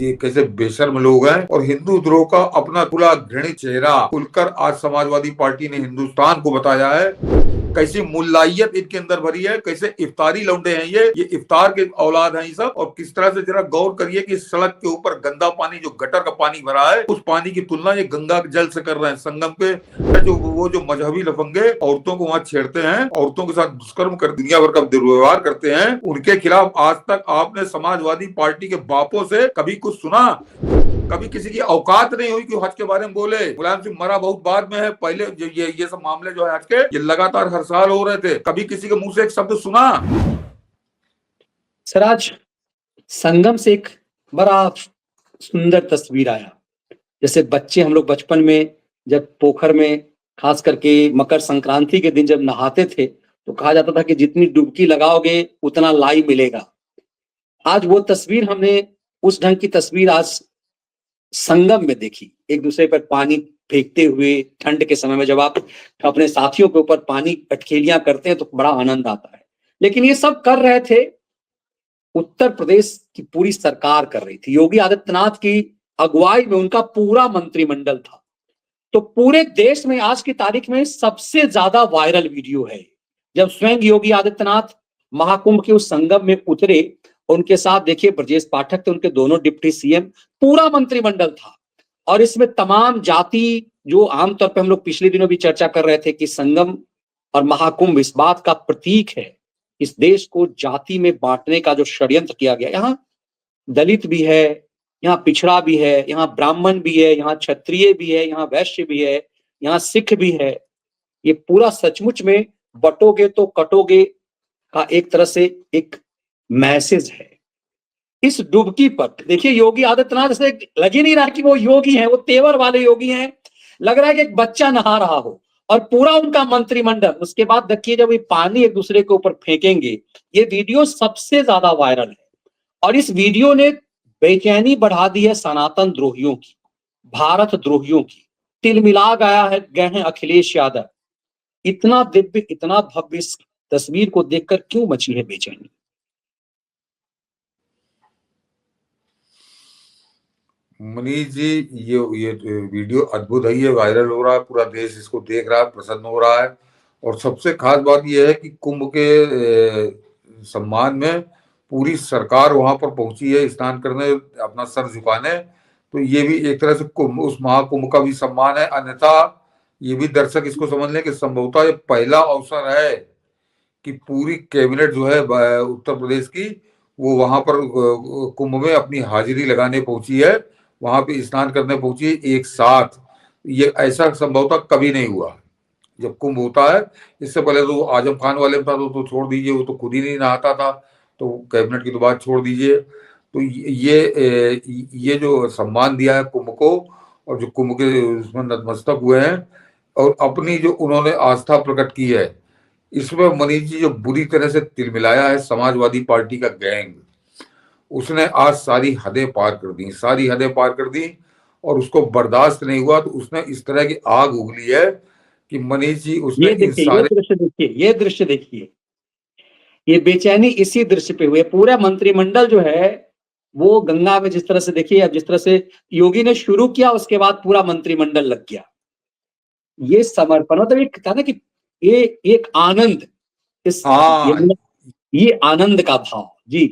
ये कैसे बेशर्म लोग हैं। और हिंदू द्रोह का अपना खुला घृणित चेहरा खुलकर आज समाजवादी पार्टी ने हिंदुस्तान को बताया है। कैसी मुल्लाइयत इनके अंदर भरी है, कैसे इफ्तारी लौंडे हैं ये इफ्तार के औलाद हैं ये सब। और किस तरह से जरा गौर करिए कि सड़क के ऊपर गंदा पानी, जो गटर का पानी भरा है, उस पानी की तुलना ये गंगा के जल से कर रहे हैं। संगम पे जो मजहबी लफंगे औरतों को वहां छेड़ते हैं, औरतों के साथ दुष्कर्म कर दुनिया भर का दुर्व्यवहार करते हैं, उनके खिलाफ आज तक आपने समाजवादी पार्टी के बापों से कभी कुछ सुना? कभी किसी की औकात नहीं हुई कि हज के बारे में बोले। मुलायम सिंह मरा बहुत बाद में है, पहले ये सब मामले जो है हज के, ये लगातार हर साल हो रहे थे। कभी किसी के मुंह से एक शब्द सुना? सर, आज संगम से एक बड़ा सुंदर तस्वीर आया। जैसे बच्चे, हम लोग बचपन में जब पोखर में खास करके मकर संक्रांति के दिन जब नहाते थे तो कहा जाता था कि जितनी डुबकी लगाओगे उतना लाई मिलेगा। आज वो तस्वीर हमने, उस ढंग की तस्वीर आज संगम में देखी। एक दूसरे पर पानी फेंकते हुए ठंड के समय में जब आप अपने साथियों के ऊपर पानी अटखेलियां करते हैं तो बड़ा आनंद आता है। लेकिन ये सब कर रहे थे, उत्तर प्रदेश की पूरी सरकार कर रही थी। योगी आदित्यनाथ की अगुवाई में उनका पूरा मंत्रिमंडल था। तो पूरे देश में आज की तारीख में सबसे ज्यादा वायरल वीडियो है जब स्वयं योगी आदित्यनाथ महाकुंभ के उस संगम में उतरे। उनके साथ देखिए ब्रजेश पाठक थे, उनके दोनों डिप्टी सीएम, पूरा मंत्रिमंडल था। और इसमें तमाम जाति, जो आमतौर पर हम लोग पिछले दिनों भी चर्चा कर रहे थे कि संगम और महाकुंभ इस बात का प्रतीक है, इस देश को जाति में बांटने का जो षड्यंत्र किया गया। यहाँ दलित भी है, यहाँ पिछड़ा भी है, यहाँ ब्राह्मण भी है, यहाँ क्षत्रिय भी है, यहाँ वैश्य भी है, यहाँ सिख भी है। ये पूरा सचमुच में बटोगे तो कटोगे का एक तरह से एक मैसेज है। इस डुबकी पर देखिए योगी आदित्यनाथ से लग ही नहीं रहा कि वो योगी हैं, वो तेवर वाले योगी हैं। लग रहा है कि एक बच्चा नहा रहा हो और पूरा उनका मंत्रिमंडल। उसके बाद देखिए जब ये पानी एक दूसरे के ऊपर फेंकेंगे, ये वीडियो सबसे ज्यादा वायरल है। और इस वीडियो ने बेचैनी बढ़ा दी है सनातन द्रोहियों की, भारत द्रोहियों की। तिलमिला गए हैं अखिलेश यादव। इतना दिव्य, इतना भव्य इस तस्वीर को देखकर क्यों मची है बेचैनी? मनीष जी, ये वीडियो अद्भुत है, ये वायरल हो रहा है, पूरा देश इसको देख रहा है, प्रसन्न हो रहा है। और सबसे खास बात यह है कि कुंभ के सम्मान में पूरी सरकार वहां पर पहुंची है स्नान करने, अपना सर झुकाने। तो ये भी एक तरह से कुंभ, उस महाकुंभ का भी सम्मान है। अन्यथा ये भी दर्शक इसको समझ लें कि संभवतः ये पहला अवसर है कि पूरी कैबिनेट जो है उत्तर प्रदेश की, वो वहां पर कुंभ में अपनी हाजिरी लगाने पहुंची है, वहां पे स्नान करने पहुंची है एक साथ। ये ऐसा संभवतः कभी नहीं हुआ जब कुंभ होता है। इससे पहले तो आजम खान वाले में था, तो छोड़ दीजिए, वो तो खुद ही नहीं नहाता था, तो कैबिनेट की तो बात छोड़ दीजिए। तो ये जो सम्मान दिया है कुंभ को, और जो कुंभ के उसमें नतमस्तक हुए हैं और अपनी जो उन्होंने आस्था प्रकट की है, इसमें मनीष जी जो बुरी तरह से तिलमिलाया है समाजवादी पार्टी का गैंग, उसने आज सारी हदें पार कर दी, सारी हदें पार कर दी। और उसको बर्दाश्त नहीं हुआ, तो उसने इस तरह की आग उगली है कि मनीष जी उसने ये देखिए, ये दृश्य देखिए, ये दृश्य देखिए, ये बेचैनी इसी दृश्य पे हुई है। पूरा मंत्रिमंडल जो है वो गंगा में जिस तरह से, देखिए अब जिस तरह से योगी ने शुरू किया, उसके बाद पूरा मंत्रिमंडल लग गया। ये समर्पण, मतलब एक था ना कि ये एक आनंद, इस ये आनंद का भाव जी।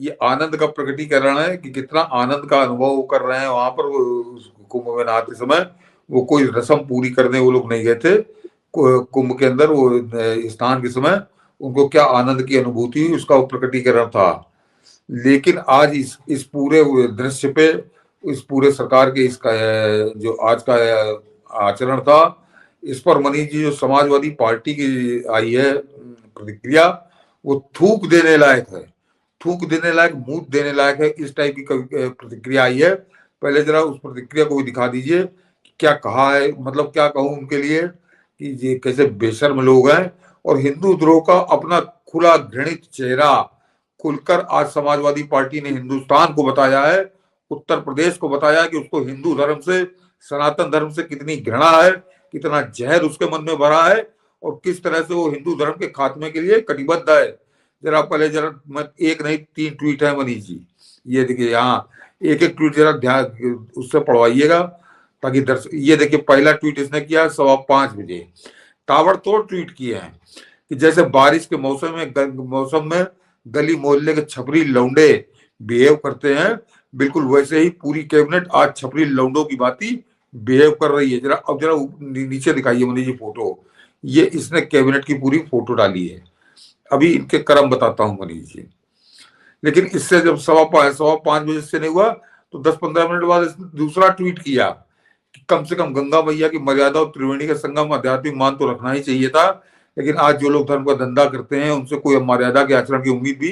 ये आनंद का प्रकटीकरण है कि कितना आनंद का अनुभव कर रहे हैं वहां पर। कुंभ में नहाते समय वो कोई रस्म पूरी करने वो लोग नहीं गए थे कुंभ के अंदर, वो स्नान के समय उनको क्या आनंद की अनुभूति हुई, उसका प्रकटीकरण था। लेकिन आज इस पूरे दृश्य पे, इस पूरे सरकार के इसका जो आज का आचरण था, इस पर मनीष जी जो समाजवादी पार्टी की आई है प्रतिक्रिया, वो थूक देने लायक है, थूक देने लायक, मूत देने लायक है। इस टाइप की प्रतिक्रिया आई है। पहले जरा उस प्रतिक्रिया को भी दिखा दीजिए, क्या कहा है, मतलब क्या कहूं उनके लिए कि ये कैसे बेशर्म लोग हैं। और हिंदू द्रोह का अपना खुला घृणित चेहरा खुलकर आज समाजवादी पार्टी ने हिंदुस्तान को बताया है, उत्तर प्रदेश को बताया कि उसको हिंदू धर्म से, सनातन धर्म से कितनी घृणा है, कितना जहर उसके मन में भरा है, और किस तरह से वो हिंदू धर्म के खात्मे के लिए कटिबद्ध है। जरा पहले जरा एक नहीं 3 ट्वीट है मनीष जी, ये देखिए यहाँ एक एक ट्वीट जरा ध्यान उससे पढ़वाइएगा ताकि दर्शक, ये देखिए पहला ट्वीट इसने किया 5:15 ताबड़तोड़ ट्वीट किए हैं कि जैसे बारिश के मौसम में गली मोहल्ले के छपरी लौंडे बिहेव करते हैं, बिल्कुल वैसे ही पूरी कैबिनेट आज छपरी लौंडों की बाती बिहेव कर रही है। जरा अब जरा नीचे दिखाइए मनीष जी फोटो, ये इसने कैबिनेट की पूरी फोटो डाली है। अभी इनके कर्म बताता हूँ मनीष जी। लेकिन इससे जब 5:15 से नहीं हुआ तो 10-15 मिनट बाद इसने दूसरा ट्वीट किया कि कम से कम गंगा मैया की मर्यादा और त्रिवेणी का संगम आध्यात्मिक मान तो रखना ही चाहिए था, लेकिन आज जो लोग धर्म का धंधा करते हैं उनसे कोई मर्यादा के आचरण की उम्मीद भी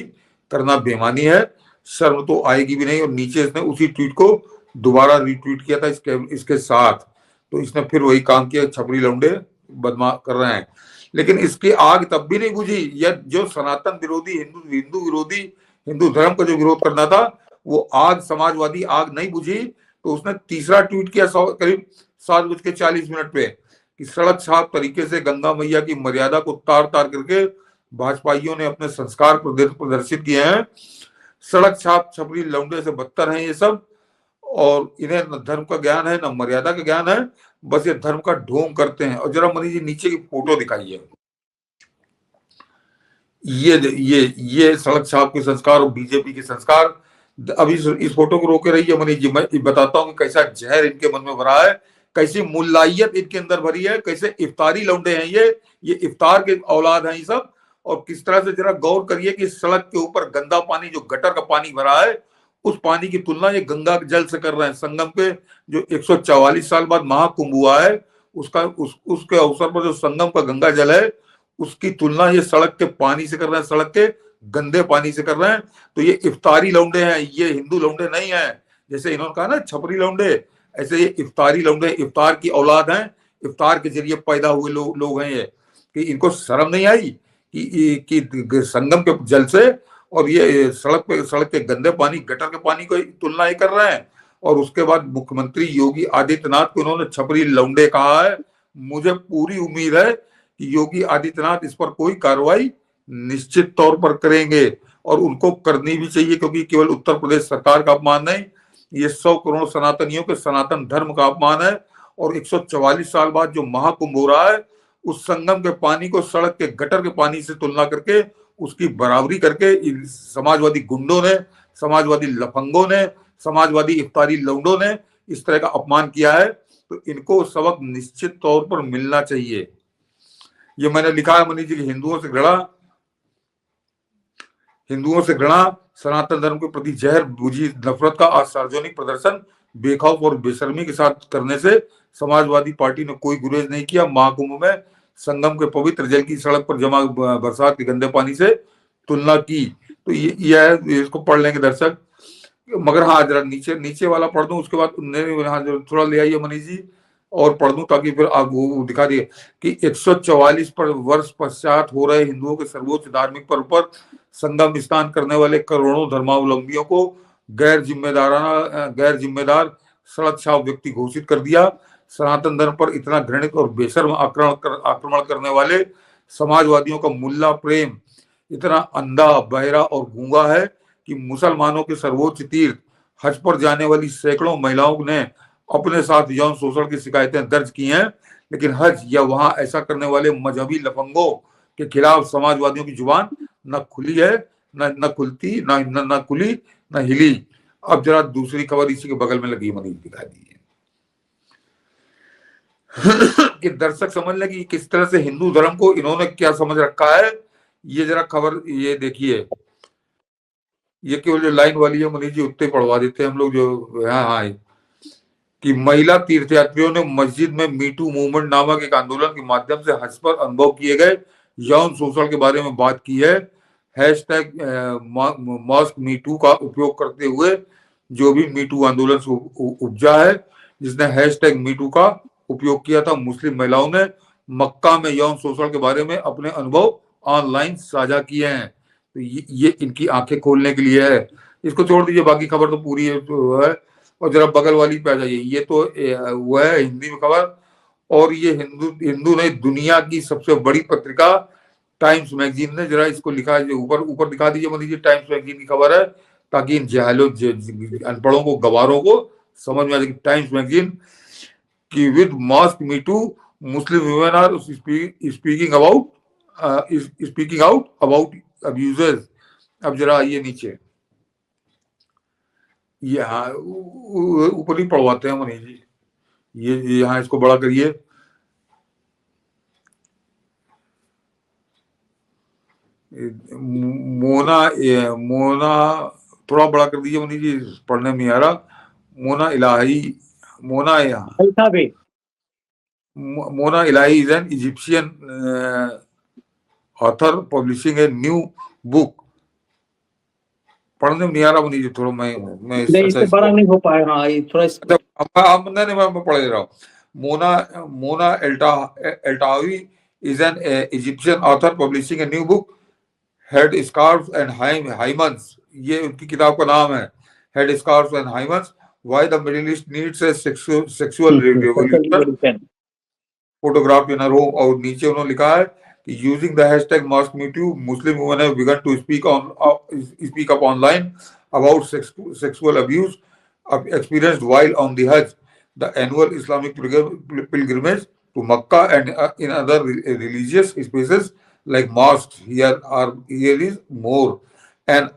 करना बेईमानी है, शर्म तो आएगी भी नहीं। और नीचे इसने उसी ट्वीट को दोबारा रिट्वीट किया था इसके साथ, तो इसने फिर वही काम किया, छपरी लौंडे बदमाश कर रहे हैं। लेकिन इसकी आग तब भी नहीं बुझी, यह जो सनातन विरोधी हिंदू विरोधी हिंदू धर्म का जो विरोध करना था वो आग, समाजवादी आग नहीं बुझी। तो उसने तीसरा ट्वीट किया करीब 7:40 पे कि सड़क छाप तरीके से गंगा मैया की मर्यादा को तार तार करके भाजपाइयों ने अपने संस्कार प्रदर्शित किए हैं। सड़क छाप छपरी लौंडे से बदतर हैं ये सब, और इन्हें न धर्म का ज्ञान है न मर्यादा का ज्ञान है, बस ये धर्म का ढोंग करते हैं। और जरा मनीष जी नीचे की फोटो दिखाइए, ये सड़क छाप के संस्कार और बीजेपी के संस्कार। अभी इस फोटो को रोके रहिए मनीष जी, मैं बताता हूँ कि कैसा जहर इनके मन में भरा है, कैसी मुल्लाइयत इनके अंदर भरी है, कैसे इफ्तारी लौंडे हैं ये इफ्तार के औलाद हैं ये सब। और किस तरह से जरा गौर करिए कि सड़क के ऊपर गंदा पानी, जो गटर का पानी भरा है, उस पानी की तुलना ये गंगा के जल से कर रहे हैं। संगम पे जो 144 साल बाद महाकुंभ हुआ है उसके अवसर पर जो संगम का गंगा जल है उसकी तुलना ये सड़क के पानी से कर रहे हैं, सड़क के गंदे पानी से कर रहे हैं। तो ये इफ्तारी लौंडे हैं, ये हिंदू लौंडे नहीं है। जैसे इन्होंने कहा ना छपरी लौंडे, ऐसे ये इफ्तारी लौंडे, इफ्तार की औलाद हैं, इफ्तार के जरिए पैदा हुए लोग हैं ये। कि इनको शर्म नहीं आई कि संगम के जल से और ये सड़क के गंदे पानी, गटर के पानी को तुलना ही कर रहे हैं। और उसके बाद मुख्यमंत्री योगी आदित्यनाथ को उन्होंने छपरी लौंडे कहा है। मुझे पूरी उम्मीद है कि योगी आदित्यनाथ इस पर कोई कार्रवाई निश्चित तौर पर करेंगे, और उनको करनी भी चाहिए, क्योंकि केवल उत्तर प्रदेश सरकार का अपमान नहीं, ये 100 करोड़ सनातनियों के सनातन धर्म का अपमान है। और 144 साल बाद जो महाकुंभ हो रहा है, उस संगम के पानी को सड़क के गटर के पानी से तुलना करके उसकी बराबरी करके समाजवादी गुंडों ने, समाजवादी लफंगों ने, समाजवादी इफ्तारी लौंडों ने इस तरह का अपमान किया है। तो इनको सबक निश्चित तौर पर मिलना चाहिए। ये मैंने लिखा है मनीष जी की हिंदुओं से घृणा, सनातन धर्म के प्रति जहर बुझी नफरत का आज सार्वजनिक प्रदर्शन बेखौफ और बेशर्मी के साथ करने से समाजवादी पार्टी ने कोई गुरेज नहीं किया। महाकुंभ में संगम के पवित्र जल की सड़क पर जमा बरसात के गंदे पानी से तुलना की। तो ये इसको पढ़ लेंगे दर्शक। मगर हाँ, जरा नीचे वाला पढ़ दूं, उसके बाद हाँ थोड़ा ले आइए मनीष जी और पढ़ दूं, ताकि फिर आप वो दिखा दिए कि 144 वर्ष पश्चात हो रहे हिंदुओं के सर्वोच्च धार्मिक पर्व पर संगम स्नान करने वाले करोड़ों धर्मावलंबियों को गैर जिम्मेदार सड़क छाप व्यक्ति घोषित कर दिया। सनातन धर्म पर इतना घृणित और बेशर्म आक्रमण करने वाले समाजवादियों का मुल्ला प्रेम इतना अंधा, बहरा और गूंगा है कि मुसलमानों के सर्वोच्च तीर्थ हज पर जाने वाली सैकड़ों महिलाओं ने अपने साथ यौन शोषण की शिकायतें दर्ज की हैं, लेकिन हज या वहां ऐसा करने वाले मजहबी लफंगों के खिलाफ समाजवादियों की जुबान न खुली है, न खुलती, न खुली, न हिली। अब जरा दूसरी खबर इसी के बगल में लगी मनीष दिखा दी है कि दर्शक समझ ले कि किस तरह से हिंदू धर्म को इन्होंने क्या समझ रखा है। ये जरा खबर ये देखिए, ये केवल जो लाइन वाली है मनीष जी उतने पढ़वा देते हैं हम लोग, जो हाँ कि महिला तीर्थयात्रियों ने मस्जिद में मीटू मूवमेंट नामक एक आंदोलन के माध्यम से हज पर अनुभव किए गए यौन शोषण के बारे में बात की है। हैशटैग मॉस्क मीटू का उपयोग करते हुए जो भी मीटू आंदोलन से उपजा है, जिसने हैशटैग मीटू का उपयोग किया था, मुस्लिम महिलाओं ने मक्का में यौन शोषण के बारे में अपने अनुभव ऑनलाइन साझा किए हैं। तो ये इनकी आंखें खोलने के लिए है। इसको छोड़ दीजिए, बाकी खबर तो पूरी है। और जरा बगल वाली पे आ जाइए, ये तो वो है हिंदी में खबर, और ये हिंदू ने दुनिया की सबसे बड़ी पत्रिका टाइम्स मैगजीन ने जरा इसको लिखा है, ऊपर दिखा दीजिए मनीष जी, टाइम्स मैगजीन की खबर है। ताकि इन अनपढ़ों को, गवारों को समझ में आ जाए। टाइम्स मैगजीन कि with mask me too Muslim women are speaking out about abusers. अब जरा ये नीचे, ये हाँ ऊपर ही पढ़वाते हैं मनीष जी, ये यहाँ इसको बड़ा करिए। मोना मोना थोड़ा बड़ा कर दीजिए मनीष जी, पढ़ने में नहीं आ रहा। Mona Elahi, Mona Mona Elahi is an Egyptian author publishing a new book. पढ़ने में नहीं आ रहा मनीष जी, थोड़ा मैं इससे बड़ा नहीं हो पाएगा। हाँ, ये थोड़ा नहीं मैं पढ़ रहा हूँ। Mona Mona Eltahawy is an Egyptian author publishing a new book head scarf and hymens, ये उनकी किताब का नाम है, head scarf and hymens, why the Middle East needs a sexual revolution photograph in her home. और नीचे उन्होंने लिखा है कि using the hashtag mosque me too Muslim women have begun to speak up online about sexual abuse experienced while on the Hajj, the annual Islamic pilgrimage to Makkah, and in other religious spaces like mosques. Here is more. And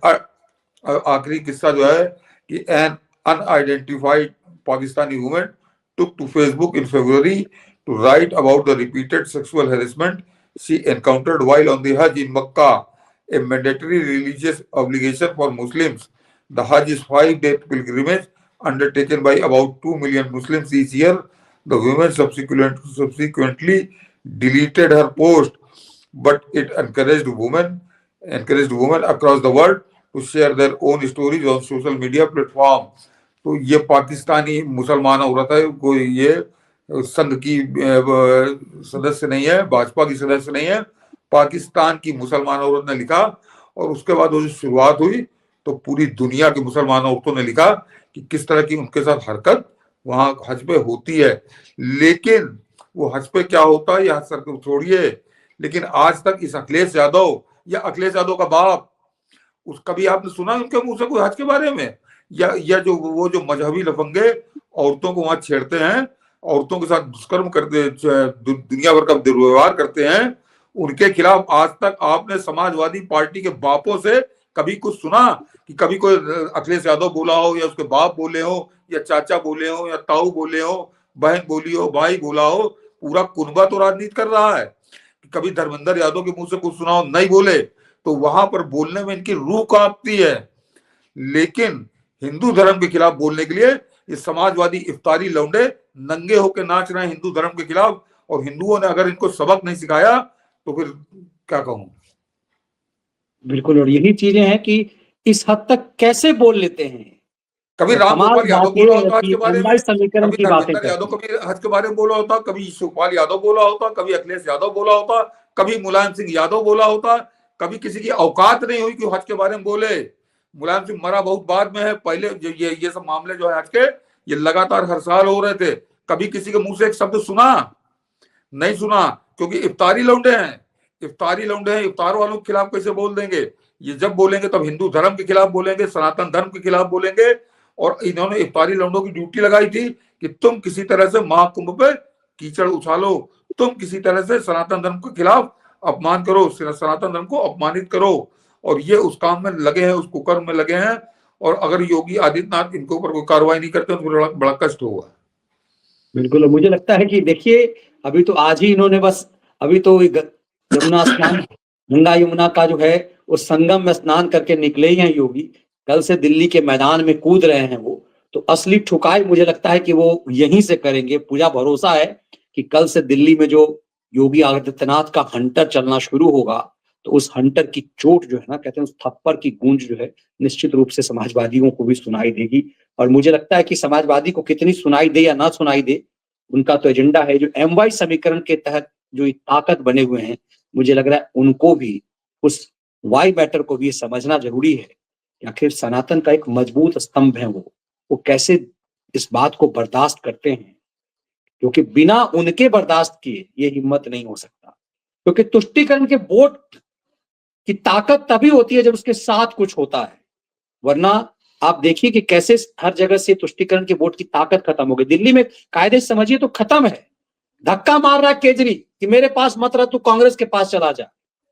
आखिरी किस्सा जो है कि an unidentified Pakistani woman took to Facebook in February to write about the repeated sexual harassment she encountered while on the Hajj in Makkah, a mandatory religious obligation for Muslims. The Hajj is 5-day pilgrimage undertaken by about 2 million Muslims each year. The women subsequently deleted her post, but it encouraged women across the world to share their own stories on social media platform. तो ये पाकिस्तानी मुसलमान औरत है, कोई ये संघ की सदस्य नहीं है, भाजपा की सदस्य नहीं है, पाकिस्तान की मुसलमान औरत ने लिखा। और उसके बाद वो जो शुरुआत हुई तो पूरी दुनिया की मुसलमान औरतों ने लिखा कि किस तरह की उनके साथ हरकत वहां हज पे होती है। लेकिन वो हज पे क्या होता है, हज सर छोड़िए, लेकिन आज तक इस अखिलेश यादव या अखिलेश यादव का बाप, उस कभी आपने सुना उनके मुंह से कोई हज के बारे में? या जो वो जो मजहबी लफंगे औरतों को वहां छेड़ते हैं, औरतों के साथ दुष्कर्म करते, दुनिया भर का दुर्व्यवहार करते हैं, उनके खिलाफ आज तक आपने समाजवादी पार्टी के बापों से कभी कुछ सुना कि कभी कोई अखिलेश यादव बोला हो, या उसके बाप बोले हो, या चाचा बोले हो, या ताऊ बोले हो, बहन बोली हो, भाई बोला हो? पूरा कुनबा तो राजनीति कर रहा है। कभी धर्मेंद्र यादव के मुंह से कुछ सुना हो? नहीं बोले। तो वहां पर बोलने में इनकी रूह कांपती है। लेकिन हिंदू धर्म के खिलाफ बोलने के लिए ये समाजवादी इफ्तारी लौंडे नंगे होकर नाच रहे हैं हिंदू धर्म के खिलाफ। और हिंदुओं ने अगर इनको सबक नहीं सिखाया तो फिर क्या कहूं। बिल्कुल, और यही चीजें हैं कि इस हद तक कैसे बोल लेते हैं। कभी रामगोपाल यादव बोला होता हज के बारे में, समीकरण कभी धर्मेंद्र यादव कभी हज के बारे में बोला होता, कभी शिवपाल यादव बोला होता, कभी अखिलेश यादव बोला होता, कभी मुलायम सिंह यादव बोला होता। कभी किसी की औकात नहीं हुई कि हज के बारे में बोले। मुलायम सिंह मरा बहुत बाद में है, पहले ये सब मामले जो है हज के, ये लगातार हर साल हो रहे थे। कभी किसी के मुंह से एक शब्द सुना? नहीं सुना, क्योंकि इफ्तारी लौंडे हैं, इफ्तार वालों के खिलाफ कैसे बोल देंगे? ये जब बोलेंगे तब हिंदू धर्म के खिलाफ बोलेंगे, सनातन धर्म के खिलाफ बोलेंगे। और इन्होंने इफ्तारी लौंडों की ड्यूटी लगाई थी कि तुम किसी तरह से महाकुंभ पे कीचड़ उछालो, तुम किसी तरह से सनातन धर्म के खिलाफ अपमान करो, सनातन धर्म को अपमानित करो। और ये उस काम में लगे हैं, उस कुकर्म में लगे हैं। और अगर योगी आदित्यनाथ इनके ऊपर कोई कार्रवाई नहीं करते तो बड़ा कष्ट होगा। बिल्कुल, मुझे लगता है कि देखिए, अभी तो आज ही इन्होंने बस अभी तो यमुना स्नान, गंगा यमुना का जो है वो संगम में स्नान करके निकले ही हैं योगी। कल से दिल्ली के मैदान में कूद रहे हैं वो। तो असली ठुकाई मुझे लगता है कि वो यहीं से करेंगे। पूरा भरोसा है कि कल से दिल्ली में जो योगी आदित्यनाथ का हंटर चलना शुरू होगा, तो उस हंटर की चोट जो है ना, कहते हैं उस थप्पड़ की गूंज जो है निश्चित रूप से समाजवादियों को भी सुनाई देगी। और मुझे लगता है कि समाजवादी को कितनी सुनाई दे या ना सुनाई दे, उनका तो एजेंडा है। जो MY समीकरण के तहत जो ताकत बने हुए हैं, मुझे लग रहा है उनको भी, उस वाई मैटर को भी समझना जरूरी है कि आखिर सनातन का एक मजबूत स्तंभ है वो कैसे इस बात को बर्दाश्त करते हैं, क्योंकि बिना उनके बर्दाश्त किए ये हिम्मत नहीं हो सकता। क्योंकि तुष्टीकरण के वोट की ताकत तभी होती है जब उसके साथ कुछ होता है। वरना आप देखिए कि कैसे हर जगह से तुष्टीकरण के वोट की ताकत खत्म हो गई। दिल्ली में कायदे से समझिए तो खत्म है, धक्का मार रहा है केजरी कि मेरे पास मत रह, तू कांग्रेस के पास चला जा,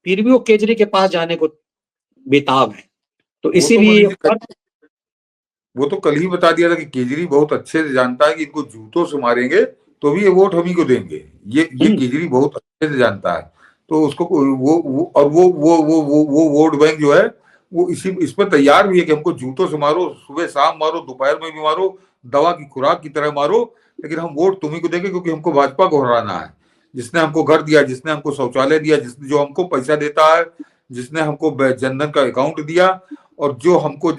फिर भी वो केजरी के पास जाने को बेताब है। तो वो तो इसीलिए मनीष जी वो तो कल ही बता दिया था कि केजरी बहुत अच्छे से जानता है कि इनको जूतों से मारेंगे तो भी ये वोट हम ही को देंगे। ये केजरी बहुत अच्छे से जानता है। तो उसको वो और वो वोट बैंक जो है वो इस पर तैयार भी है कि हमको जूतों से मारो, सुबह शाम मारो, दोपहर में भी मारो, दवा की खुराक की तरह मारो, लेकिन हम वोट तुम्ही को देंगे क्योंकि हमको भाजपा को हराना है। जिसने हमको घर दिया, जिसने हमको शौचालय दिया, जिसने जो हमको पैसा देता है, जिसने हमको जनधन का अकाउंट दिया और जो हमको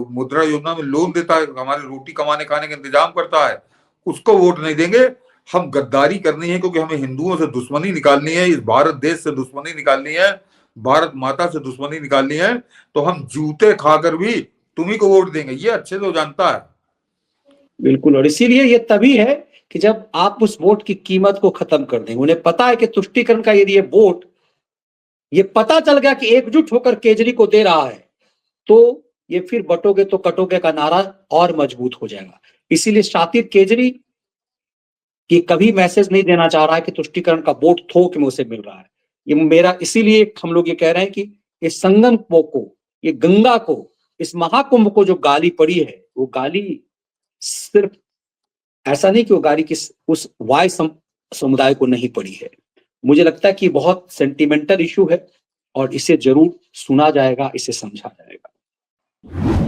मुद्रा योजना में लोन देता है, हमारे रोटी कमाने खाने का इंतजाम करता है, उसको वोट नहीं देंगे। हम गद्दारी करनी है क्योंकि हमें हिंदुओं से दुश्मनी निकालनी है, इस भारत देश से दुश्मनी निकालनी है, भारत माता से दुश्मनी निकालनी है, तो हम जूते खाकर भी तुम्ही को वोट देंगे। ये अच्छे से जानता है। बिल्कुल, और इसीलिए ये तभी है कि जब आप उस वोट की कीमत को खत्म कर देंगे। उन्हें पता है कि तुष्टीकरण का यदि ये वोट ये पता चल गया कि एकजुट होकर केजरी को दे रहा है, तो ये फिर बटोगे तो कटोगे का नारा और मजबूत हो जाएगा। इसीलिए शातिर केजरी कि कभी मैसेज नहीं देना चाह रहा है कि तुष्टीकरण का वोट थोक में उसे मिल रहा है। ये मेरा इसीलिए हम लोग ये कह रहे हैं कि इस संगम को, ये गंगा को, इस महाकुंभ को जो गाली पड़ी है, वो गाली सिर्फ ऐसा नहीं कि वो गाली किस उस वाय समुदाय को नहीं पड़ी है। मुझे लगता है कि बहुत सेंटिमेंटल इशू है और इसे जरूर सुना जाएगा, इसे समझा जाएगा।